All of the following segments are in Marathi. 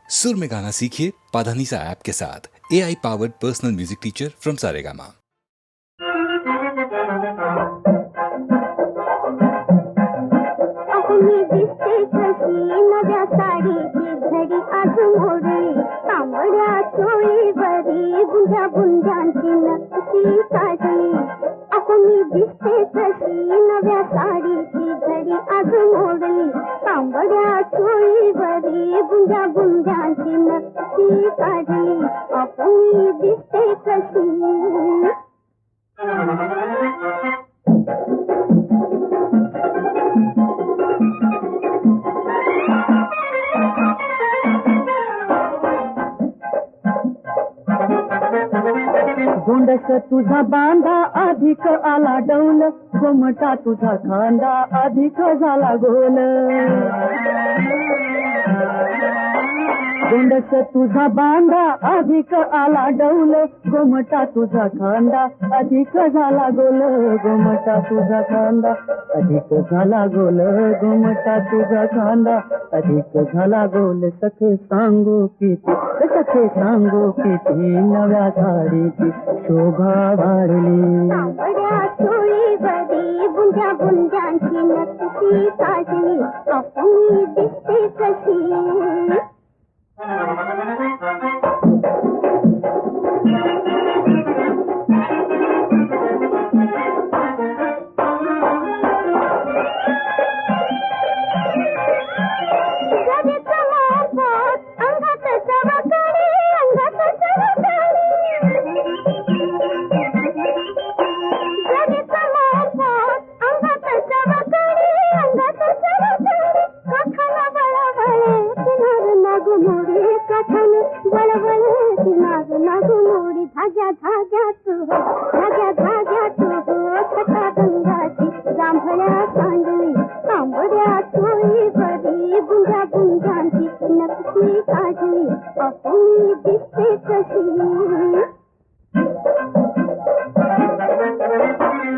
सुर में गाना सीखिए पाधानीसा ऐप के साथ। AI powered personal music teacher from Saregama. मी दिसते कशी नव्या साडीची घडी आज मोडली, तांबड्या चोळीवरी बुंद्या बुंद्यांची नक्षी काढली. मी दिसते कशी नव्या साडीची घडी आज मोडली, तांबड्या चोळीवरी बुंद्या बुंद्यांची नक्षी काढली. मी दिसते कशी गोंडस तुझा बांधा अधिक आला डौल, गोमटा तुझा खांदा अधिक झाला गोल. गोंडस तुझा बांधा अधिक आला डौल, गोमटा तुझा खांदा अधिक झाला गोल. गोमटा तुझा खांदा अधिक झाला गोल, गोमटा तुझा खांदा अधिक झाला गोल. सखे सांगू किती, सखे सांगू किती नव्या साडीची शोभा वाढली. तांबड्या चोळीवरी बुंद्या बुंद्यांची नक्षी काढली. मी दिसते कशी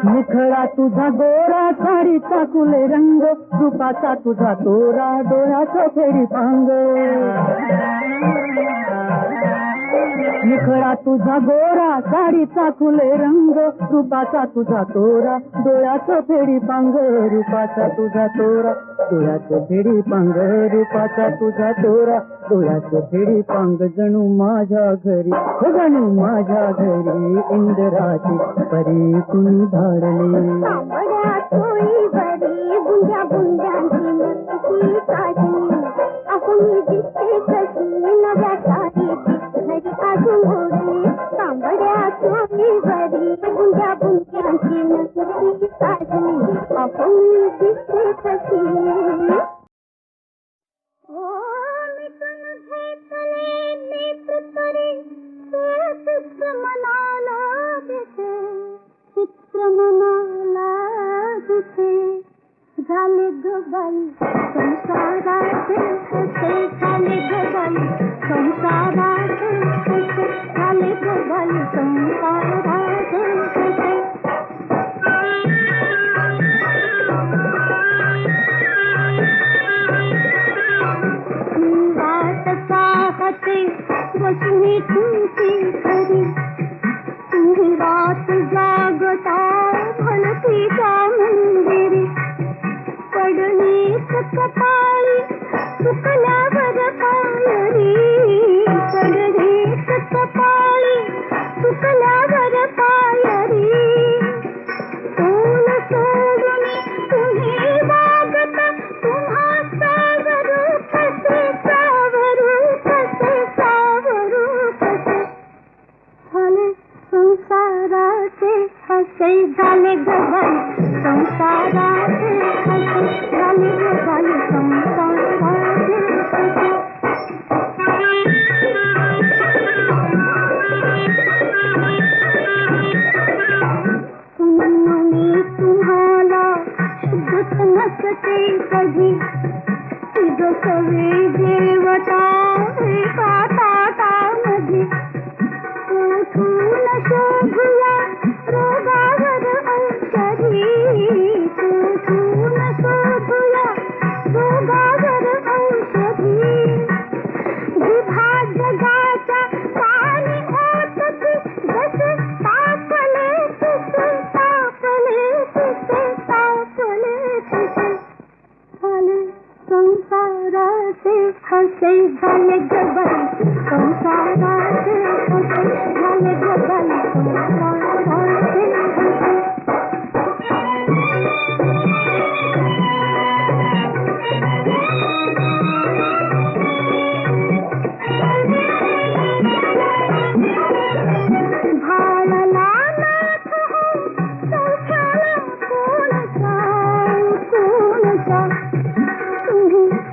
मुखडा तुझा गोरा साडीचा कुले रंग, रूपाचा तुझा तोरा डोळ्याचा फेरी पांग. मुखडा तुझा गोरा साडीचा खुले रंग, रूपाचा तुझा तोरा डोळ्याचं फेरी पांग. रूपाचा तुझा तोरा डोळ्याचं फेरी पांग, रूपाचा तुझा तोरा डोळ्याचं फेरी पांग. जणू माझ्या घरी, जणू माझ्या घरी इंद्राची परी कुणी धाडली. तांबड्या चोळीवरी बुंद्या बुंद्यांची नक्षी काढली. मी दिसते कशी नव्या साडीची घडी आज मोडली, तांबड्या चोळीवरी बुंद्या बुंद्यांची नक्षी काढली. मी दिसते कशी चित्र मनाला दिसे, चित्र मनाला दिसे. झाले ग बाई संसाराचे कसे, झाले ग बाई संसाराचे कसे, झाले ग बाई संसाराचे कसे. वाट पाहते बसली तुमची खरी, तुम्ही रात जागता भलतीच्या मंदिरी. पडलीच कपाळी चुकल्यावर पायरी, पडलीच कपाळी चुकल्यावर पायरी. तोल सोडून तुम्ही वागता, तुम्हा सावरू कसे, सावरू कसे, सावरू कसे. झाले संसाराचे हसे, झाले ग बाई संसाराचे हसे, झाले ग बाई संसाराचे हसे. मी तुम्हाला शुद्धच नसते कधी, तुझ सवे देवता एका ताटामध्ये. उठून शोभूया रोगावर औषधी, उठून शोभूया हसे झाले जबाई संसाराचे हसे झाले जबाई संसाराचे हसे भाळला नाथ हो संसारा कोणचा कोणचा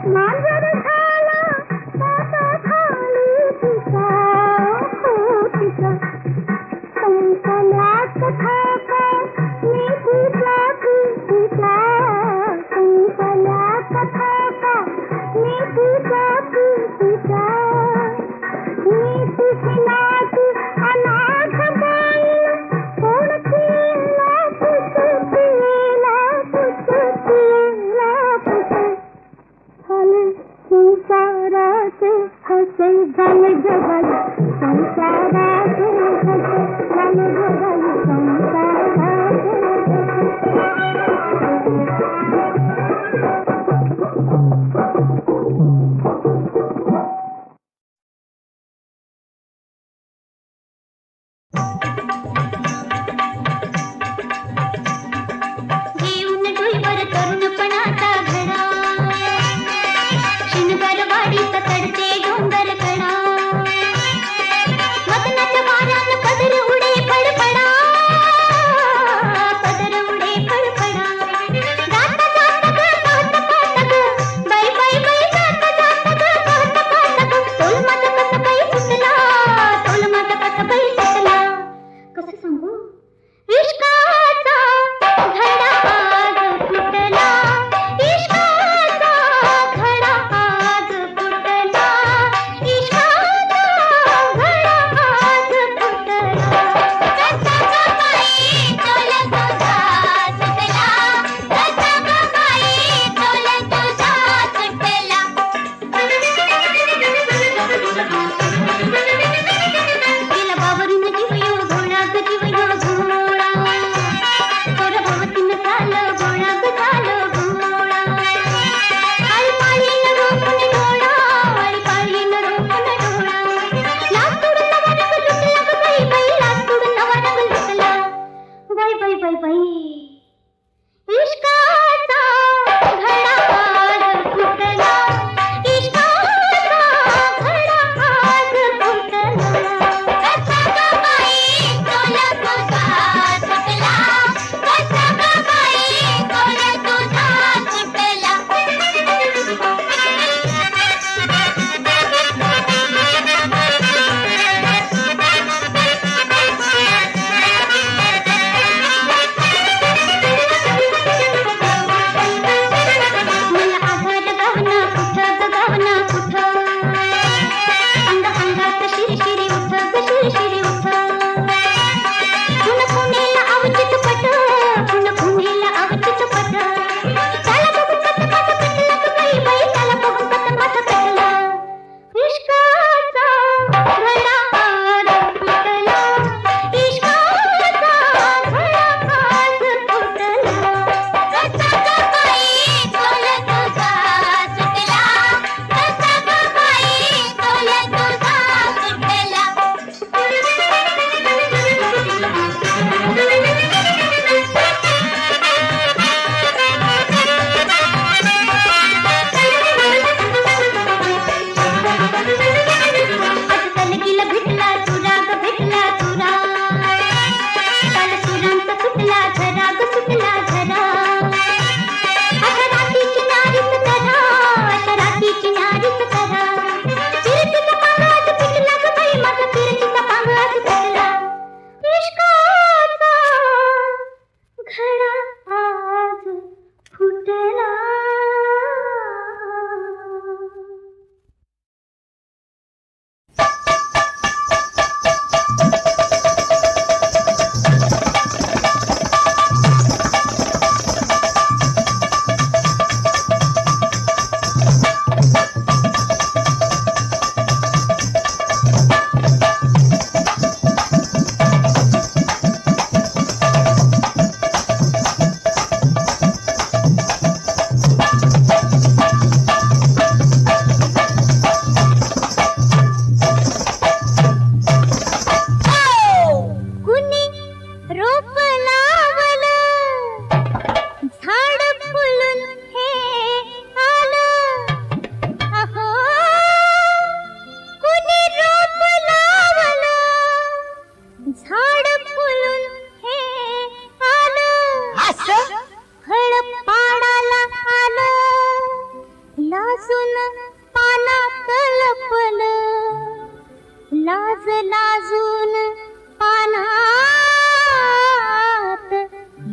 मांजर झाला ताता खाली तिचा हो तिचा संकल्यात थाका मी तिचा तिचा संकल्यात थाका मी तिचा तिचा मी तिची नाती अनाथ बाई कोण तिला पुसतीला झाले संसाराचे हसे झाले जगाले संसाराचे हसे झाले जगाले संसाराचे घेऊन डोईवर तरुणपणाचा घडा शिणगारवाडीत चढते डोंगर कडा मदनाच्या वाऱ्यानं पदर उडे फडफडा लाज लाजून पानात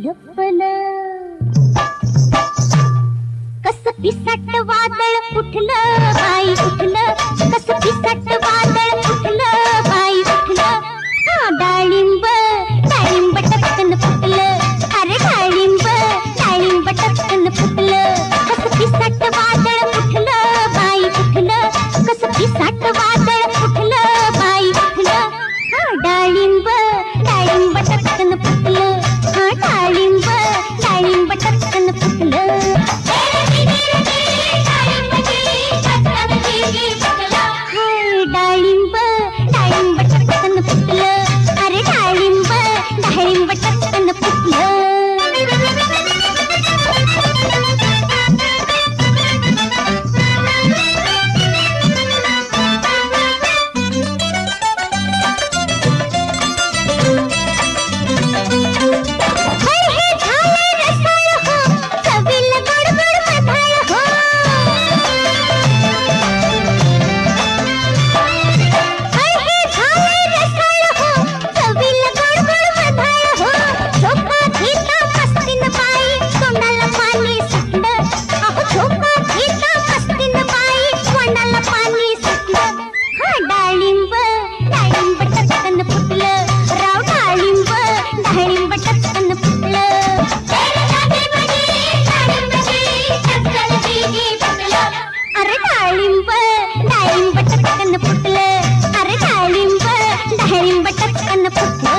लपलं कस पिसाट वादळ उठलं बाई उठलं कस पिसाट वादळ उठलं बाई उठलं हा डाळिंब डाळिंब टक्कन फुटलं अरे डाळिंब डाळिंब टक्कन फुटलं कस पिसाट वादळ उठलं बाई उठलं कस पिसाट वादळ उठलं बाई उठलं हा डाळिंब डाळिंब टक्कन फुटलं हा डाळिंब डाळिंब टक्कन फुटलं डाळिंब डाळिंब टक्कन फुटलं अरे डाळिंब डाळिंब टक्कन फुटलं अरे डाळिंब डाळिंब टक्कन फुटलं अरे डाळिंब डाळिंब टक्कन फुटलं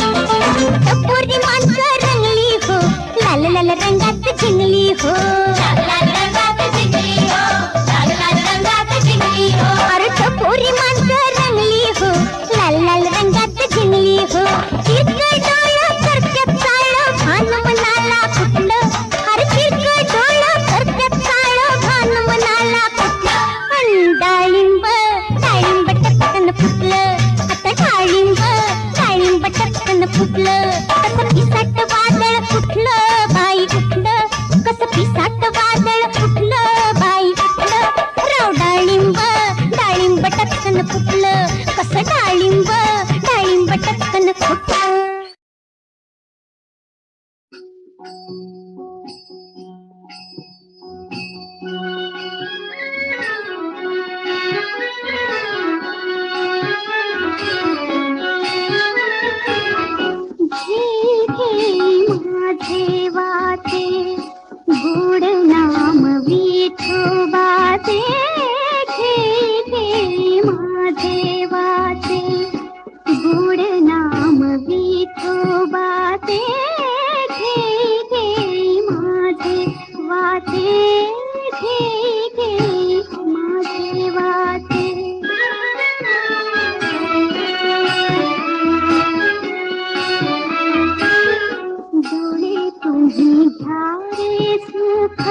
टपोरी माणसं रंगली हो लाल लाल रंगात झिंगली हो अरे टपोरी माणसं रंगली हो लाल लाल रंगात झिंगली हो चिरकं डोळं करत्यात काळं भान मनाला फुटलं अरे चिरकं डोळं करत्यात काळं भान मनाला फुटलं डाळिंब डाळिंब टक्कन फुटलं आता डाळिंब डाळिंब टक्कन फुटलं कसं पिसाट वादळ उठलं बाई उठलं कसं पिसाट वादळ उठलं बाई उठलं राव डाळिंब डाळिंब टक्कन फुटलं कसं डाळिंब डाळिंब टक्कन फुटलं माझे वाचे गोड नाम विठोबाचे घे माझे वाचे गोड नाम विठोबाचे घे माझे वाचे घे माझे वाचे डोळे तुम्ही घ्यारे सुख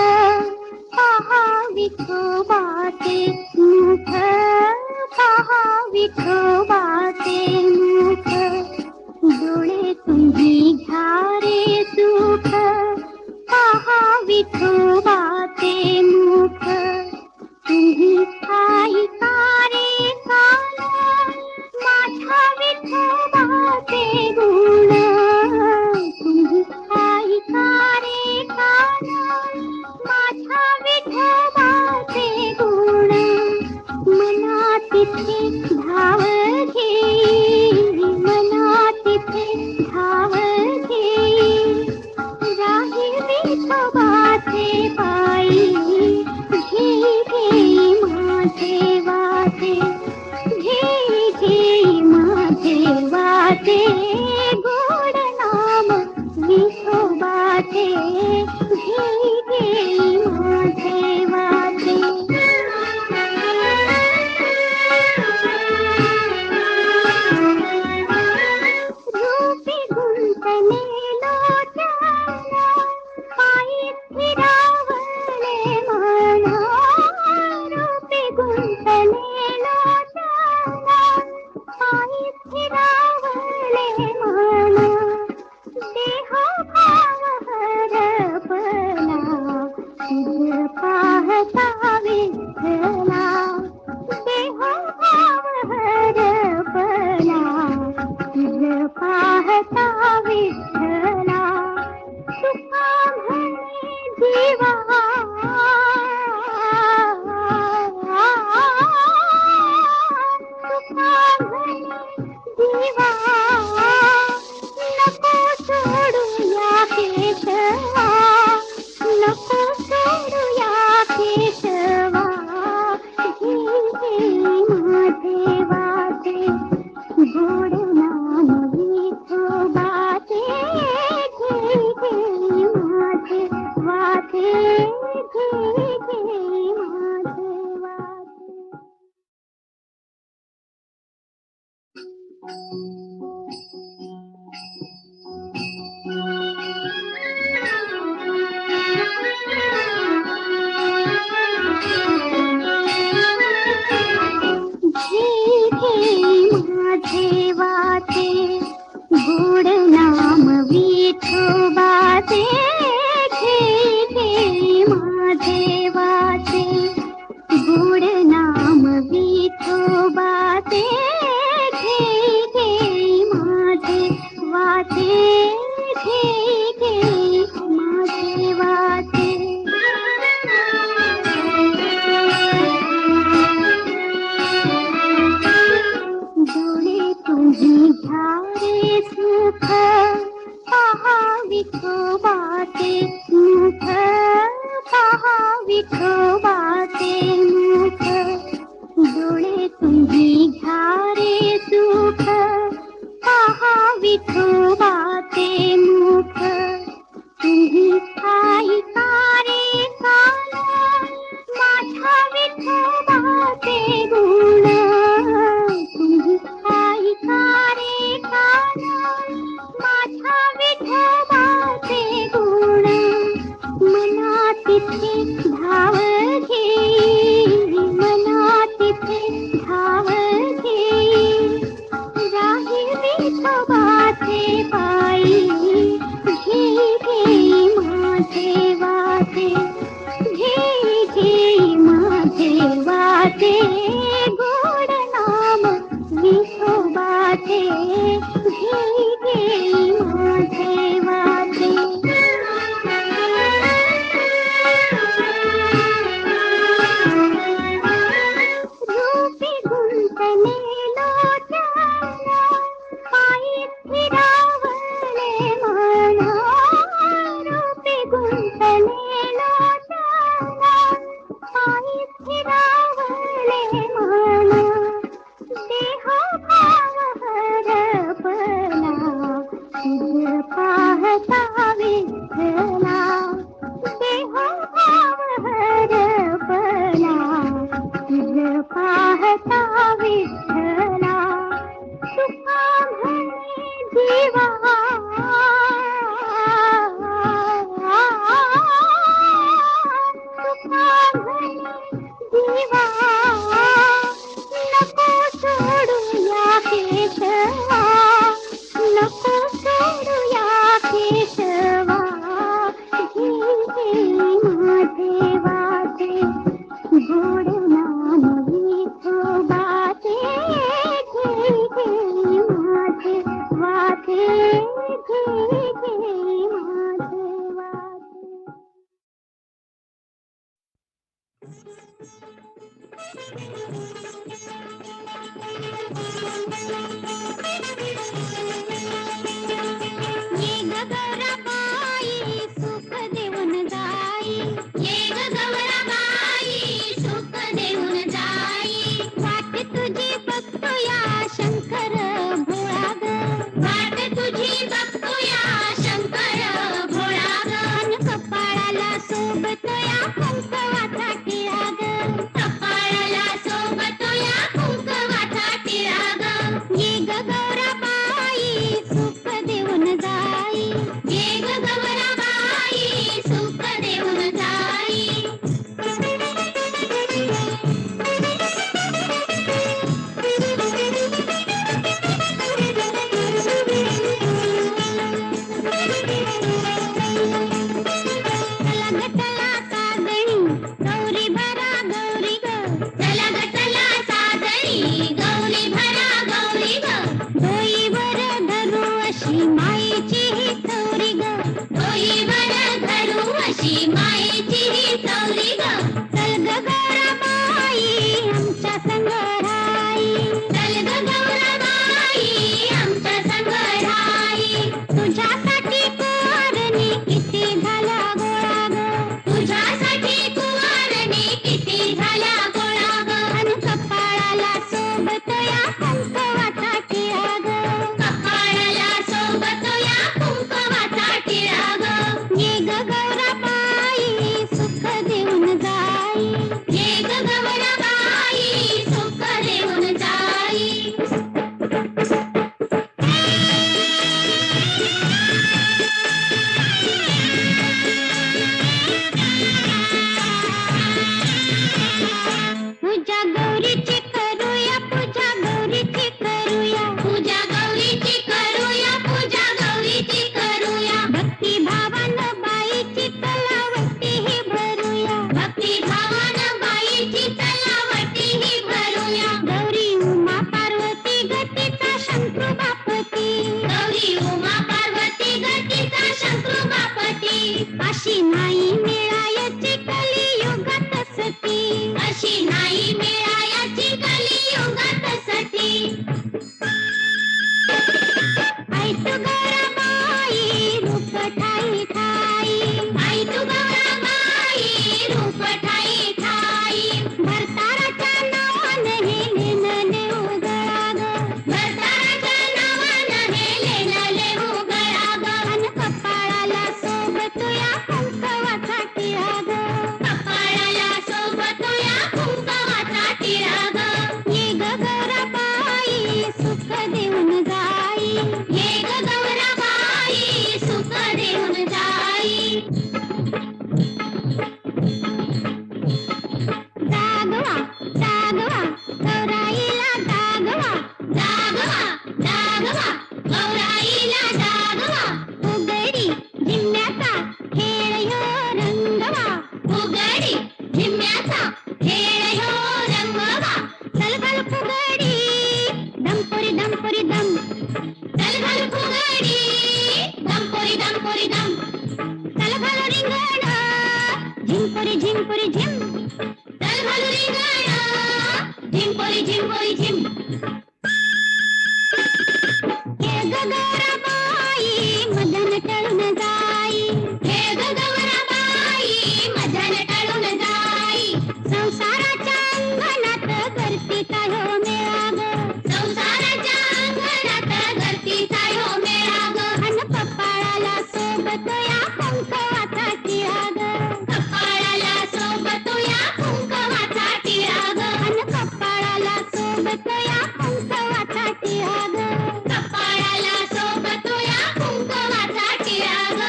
पहा विठोबाचे मुख पहा विठोबाचे मुख डोळे तुम्ही घ्यारे सुख पहा विठोबाचे मुख तुम्ही काही तारे कान माझ्या विठोबाचे गुण तुम्ही काही तारे कान माझ्या विठोबाचे गुण मना तिथे धाव घे मना तिथे धाव घे राही विठोबाचे पायी घे माझे वाचे घे माझे वाचे गोड नाम विठोबाचे घे माझे वाचे रूपी गुंतले लोटाला पायी फिरावले म्हणा रूपी गुंतले लोटाला पायी फिरावले दिवा नको सोडूया केशवा नको सोडूया केशवा घे माझे वाटे गोड नाम विठोबाचे घे माझे वाटे घे माझे वाटे माझे वाटे गोड नाम विठोबाचे घे माझे वाटे गोड नाम विठोबाचे घे माझे वाटे घे माझे वाटे डोळे तुम्ही घ्यारे सुख पहा विठोबाचे मुख पहा विठोबाचे मुख डोळे तुम्ही घ्यारे सुख पहा विठोबाचे मुख तुम्ही ऐकारे कान माझ्या विठोबाचे गुण तुम्ही ऐकारे कान माझ्या विठोबाचे गुण मना तिथे धाव घे मना तिथे धाव घे राही विठोबाचे पायी घे माझे वाटे घे माझे वाटे गोड नाम विठोबाचे घे माझे वाटे रूपी गुंतले लोचन पायी फिरावले म्हणा रूपी गुंतले लोचन पायी फिरावले म्हणा देह भाव हरपला तुझ पाहता विठ्ठला देह भाव हरपला तुझ पाहता विठ्ठला तुका म्हणे जीवा तुका म्हणे जीवा नको सोडूया केशवा नको सोडूया केशवा घे माझे वाटे गोड नाम विठोबाचे घे माझे वाटे घे माझे वाटे ये गौराबाई सुख देऊन जाई ये गौराबाई सुख देऊन जाई वाट तुझी बघतोया शंकर भोळा ग वाट तुझी बघतोया शंकर भोळा ग कपाळाला सोबतोया कुंकवाचा टिळा ग कपाळाला सोबतोया कुंकवाचा टिळा ग ये गौराबाई सुख देऊन जाई ये गौराबाई सुख देऊन जाई गटला सादणी गौरी भरा गौरी ग चला गटला सादणी गौरी भरा गौरी ग अशी नाही मिळायची कलियुगात सती, अशी नाही मिळायची कलियुगात सती. आई तू गौराबाई रूप ठाई ठाई, आई तू गौराबाई रूप ठाई ठाई. भरताराच्या नावानं हे नेनले उगळा ग, भरताराच्या नावानं हे लेणले उगळा ग. अन कपाळाला सोबत या कुंकवाचा टिळा ग, कपाळाला सोबत या कुंकवाचा टिळा ग. ये ग गौराबाई सुख देऊन जाई, ये ग गौराबाई सुख देऊन जाई. जागवा जागवा गौराईला जागवा, जागवा जागवा गौराईला जागवा. उघडी झिम्म्याचा खेळ ह्यो रंगवा, उघडी झिम्म्याचा खेळ ह्यो रंगवा. चल घाल फुगडी दमपुरी दमपुरी दम, चल घाल फुगडी दमपुरी दमपुरी दम. चल घाल रिंगण झिंपुरी झिंपुरी झिम, चल घाल रिंगण झिंपुरी झिंपुरी झिम. ये ग गौराबाई मदन टळून जाई, हे ग गौराबाई मदन टळून जाई. संसाराच्या अंगणात करतीचा ह्यो मेळा ग, संसाराच्या अंगणात गर्दीचा ह्यो मेळा ग. अन कपाळाला सोबत या कुंकवाचा टिळा ग, कपाळाला सोबत या कुंकवाचा टिळा ग. अन कपाळाला सोबत या कुंकवाचा टिळा ग. कपाळाला सोबत या कुंकवाचा टिळा ग.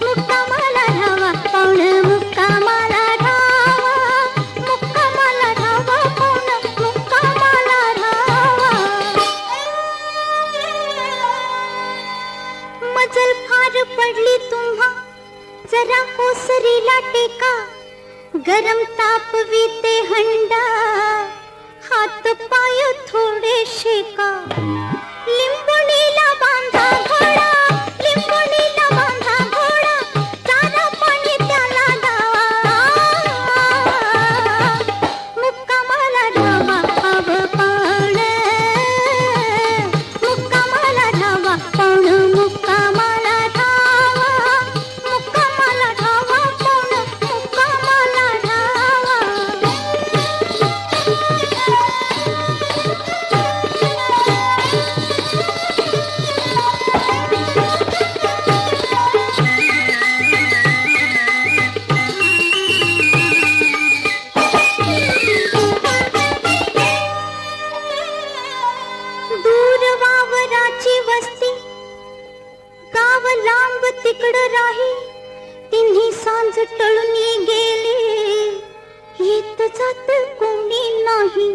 मुक्कामाला धावा गार पडली तुम्हा जरा कोसरीला टेका गरम तापविते हंडा हात पाय थोडे शेका लिंबुणीला बांधा घोडा लिंबुणीला बांधा घोडा चारा पाणी त्याला लावा मुक्कामाला ढावा हव पाण मुक्कामाला ढावा पाण मुक्कामाला ढावा मुक्कामाला ढावा पाण मुक्कामाला ढावा दूर वावराची वस्ती गाव लांब तिकडं राही तिन्ही सांज टळून गेले येत जात कोणी नाही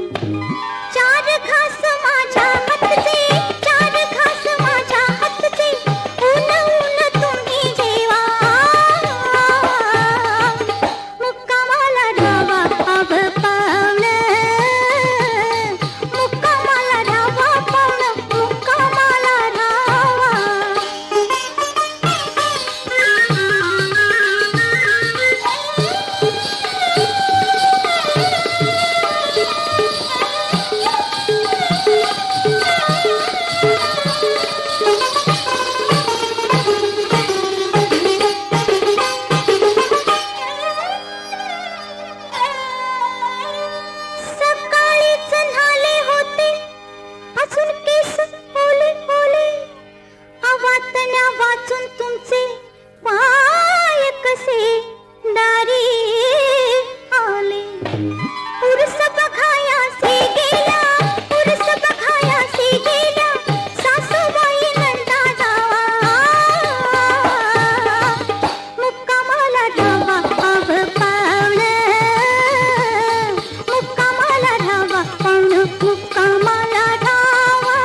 चार घास माझ्या हातचे चार घास माझ्या हातचे ऊन ऊन तुम्ही जेवा मुक्कामाला ढावा हव पावन मुक्कामाला ढावा पावन मुक्कामाला ढावा सकाळीच न्हाले होते अजून केस ओले ओले आवातण्या वाचून तुमचे पाय कसे दारी आले उरस बघायासे गेला उरस बघायासे गेला सासूबाई नंदा जावा मुक्कामाला ढावा हव पावन मुक्कामाला ढावा पावन मुक्कामाला ढावा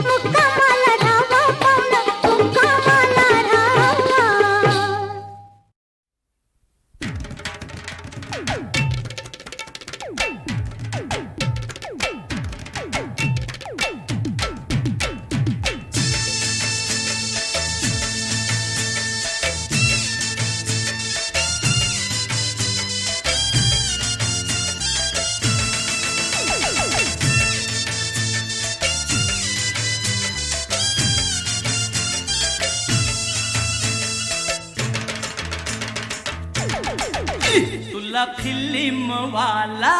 मुक्कामाला ढावा पावन मुक्कामाला ढावा तुला फिल्म वाला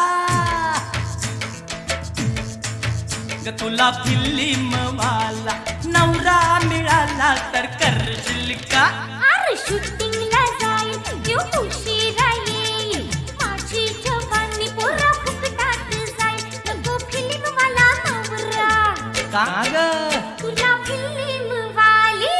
ग तुला फिल्म वाला नवरा मिळाला तर करशील का अरे शूटिंगला जाईल येऊ उशिरा येईल माझी जवानी पुरा फुकटात जाईल नको फिल्म वाला नवरा का ग तुला फिल्म वाली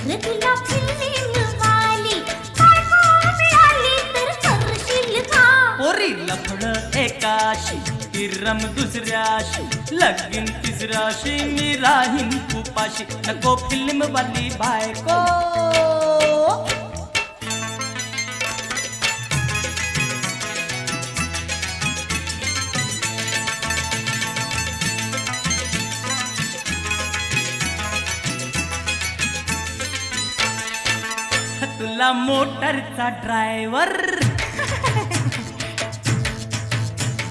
रे तुला फिल्म वाली बायको मिळाली तर करशील का पोरी लफड एकाशी तिरम दुसऱ्याशी लगीन तिसऱ्याशी मी राहीन उपाशी नको फिल्म वाली बायको तुला मोटरचा ड्रायव्हर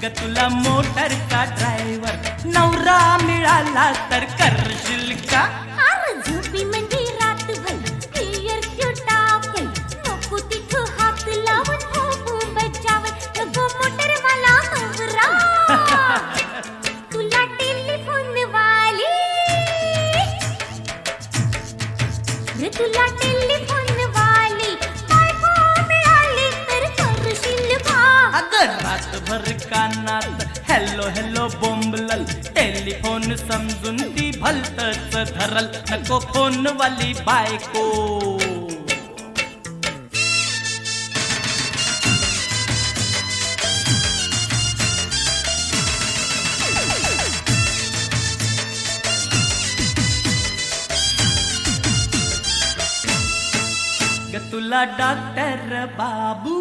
ग तुला मोटरचा ड्रायव्हर नवरा मिळाला तर करशील का अरे झोपी म्हणजे रातभर क्लिअर क्यू टाकेल नको तिथं हात लावून भोपू बजावत नको मोटर मला नवरा तुला टेलिफोन वाली रे तुला टेलिफोन वाली बायको मिळाली तर करशील का अगं रातभर कानात हॅलो हॅलो बोंबलल टेलिफोन समजून ती भलतच धरल नको फोन वाली बायको तुला डॉक्टर बाबू,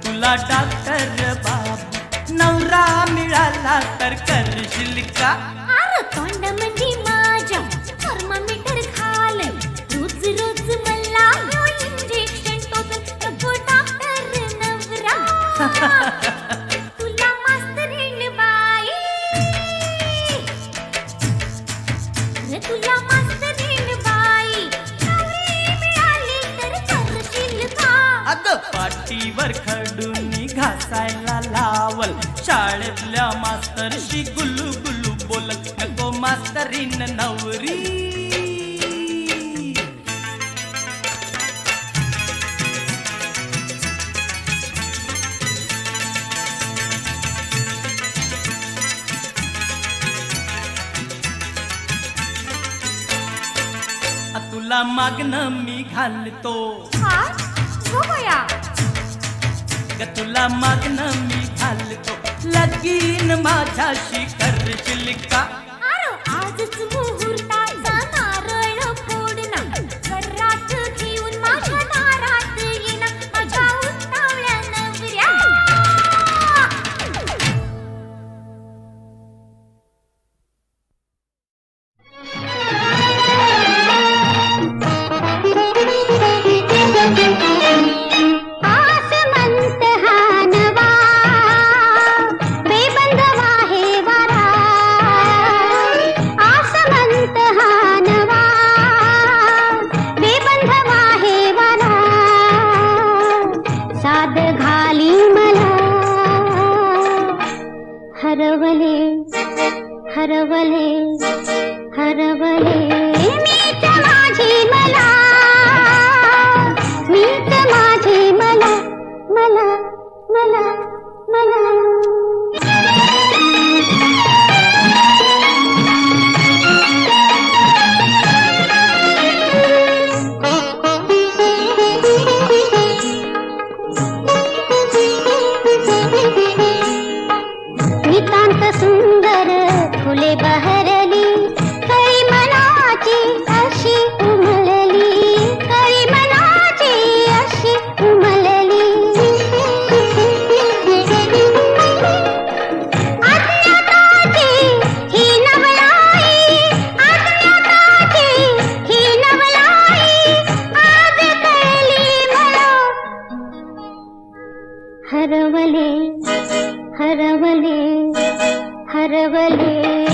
तुला डॉक्टर बाबू नवरा मिळाला तर करशील का? अरे तोंड म्हणजे माझ्या थर्मामीटर खाल, रोज रोज मला इंजेक्शन टोचल, नको डॉक्टर नवरा. तुला मास्तरीण बाई, रे तुला मास्तरीण बाई, नवरी मिळाली तर करशील का? अग पाठीवर खडून घासायला लावल, शाळेतल्या मास्तरशी गुलू गुलू बोलत, नको मास्तरीन नवरी. तुला मागणं मी घालतो, हा हो बया, ग तुला मागणं मी घालतो, लगीन माझ्याशी करशील का? अरे आजच मुहूर्ताचा नारळ फोडना, घरात घेऊन माझ्या दारात येना, माझ्या उतावळ्या नवऱ्या. आसमंत हा नवा बेबंदवा हे वारा, आसमंत हा नवा बेबंदवा हे वारा, साद घाली मला हरवले हरवले हरवले, मीच माझी मला, मीच माझी मला, मला मला मला. नितांत सुंदर फुले बहरली, कळी मनाची अशी उमलली, कळी मनाची अशी उमलली. अज्ञाताची ही नवलाई, अज्ञाताची ही नवलाई, आज कळली मला. हरवले हरवले हरवले